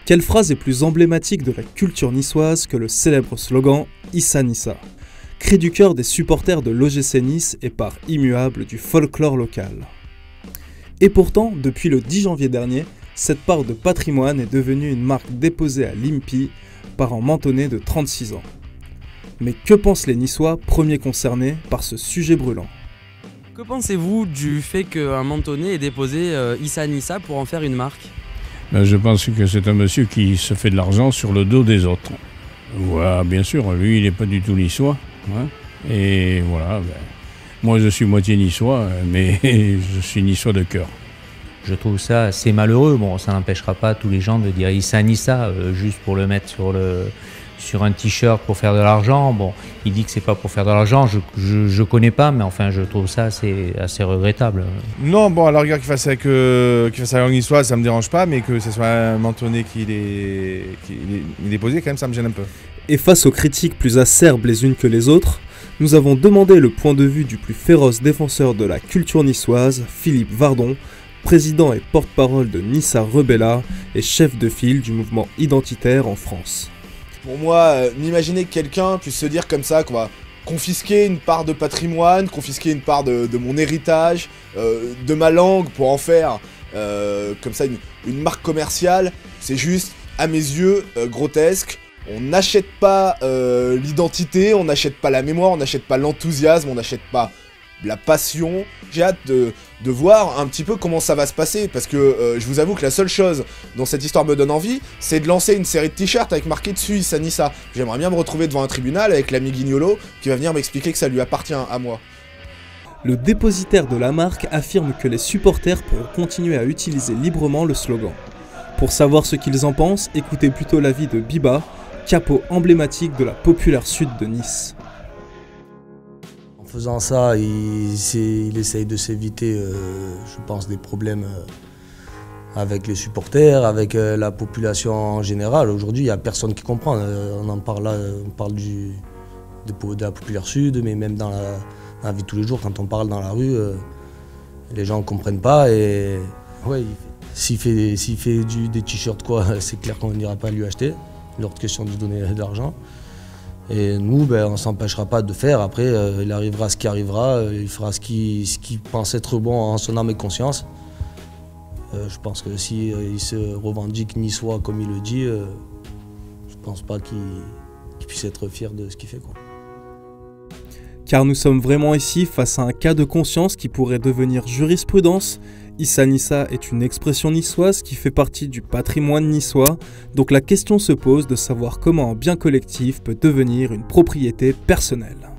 Quelle phrase est plus emblématique de la culture niçoise que le célèbre slogan « Issa Nissa », cri du cœur des supporters de l'OGC Nice et part immuable du folklore local. Et pourtant, depuis le 10 janvier dernier, cette part de patrimoine est devenue une marque déposée à l'INPI par un mentonné de 36 ans. Mais que pensent les Niçois, premiers concernés par ce sujet brûlant? Que pensez-vous du fait qu'un mentonné ait déposé Issa Nissa pour en faire une marque? Je pense que c'est un monsieur qui se fait de l'argent sur le dos des autres. Voilà, bien sûr, lui, il n'est pas du tout niçois. Hein, et voilà, moi je suis moitié niçois, mais je suis niçois de cœur. Je trouve ça assez malheureux. Bon, ça n'empêchera pas tous les gens de dire Issa Nissa juste pour le mettre sur un t-shirt pour faire de l'argent. Bon, il dit que c'est pas pour faire de l'argent, je connais pas, mais enfin je trouve ça assez regrettable. Non, bon, à la rigueur qu'il fasse avec la langue niçoise, ça me dérange pas, mais que ce soit un mentonné qui est déposé, quand même, ça me gêne un peu. Et face aux critiques plus acerbes les unes que les autres, nous avons demandé le point de vue du plus féroce défenseur de la culture niçoise, Philippe Vardon, président et porte-parole de Nissa Rebella et chef de file du mouvement identitaire en France. Pour moi, m'imaginer que quelqu'un puisse se dire comme ça qu'on va confisquer une part de patrimoine, confisquer une part de mon héritage, de ma langue pour en faire comme ça une marque commerciale, c'est juste, à mes yeux, grotesque. On n'achète pas l'identité, on n'achète pas la mémoire, on n'achète pas l'enthousiasme, on n'achète pas la passion. J'ai hâte de voir un petit peu comment ça va se passer, parce que je vous avoue que la seule chose dont cette histoire me donne envie, c'est de lancer une série de t-shirts avec marqué dessus Issa Nissa. J'aimerais bien me retrouver devant un tribunal avec l'ami Guignolo qui va venir m'expliquer que ça lui appartient à moi. Le dépositaire de la marque affirme que les supporters pourront continuer à utiliser librement le slogan. Pour savoir ce qu'ils en pensent, écoutez plutôt l'avis de Biba, capot emblématique de la populaire sud de Nice. En faisant ça, il essaye de s'éviter, je pense, des problèmes avec les supporters, avec la population en général. Aujourd'hui, il n'y a personne qui comprend. On en parle là, on parle de la populaire sud, mais même dans la vie de tous les jours, quand on parle dans la rue, les gens ne comprennent pas. Et ouais, s'il fait des t-shirts, quoi, c'est clair qu'on n'ira pas lui acheter. L'autre question de lui donner de l'argent. Et nous, on ne s'empêchera pas de faire. Après, il arrivera ce qui arrivera. Il fera ce qu'il pense être bon en son âme et conscience. Je pense que s'il se revendique niçois comme il le dit, je ne pense pas qu'il puisse être fier de ce qu'il fait, quoi. Car nous sommes vraiment ici face à un cas de conscience qui pourrait devenir jurisprudence. Issa Nissa est une expression niçoise qui fait partie du patrimoine niçois, donc la question se pose de savoir comment un bien collectif peut devenir une propriété personnelle.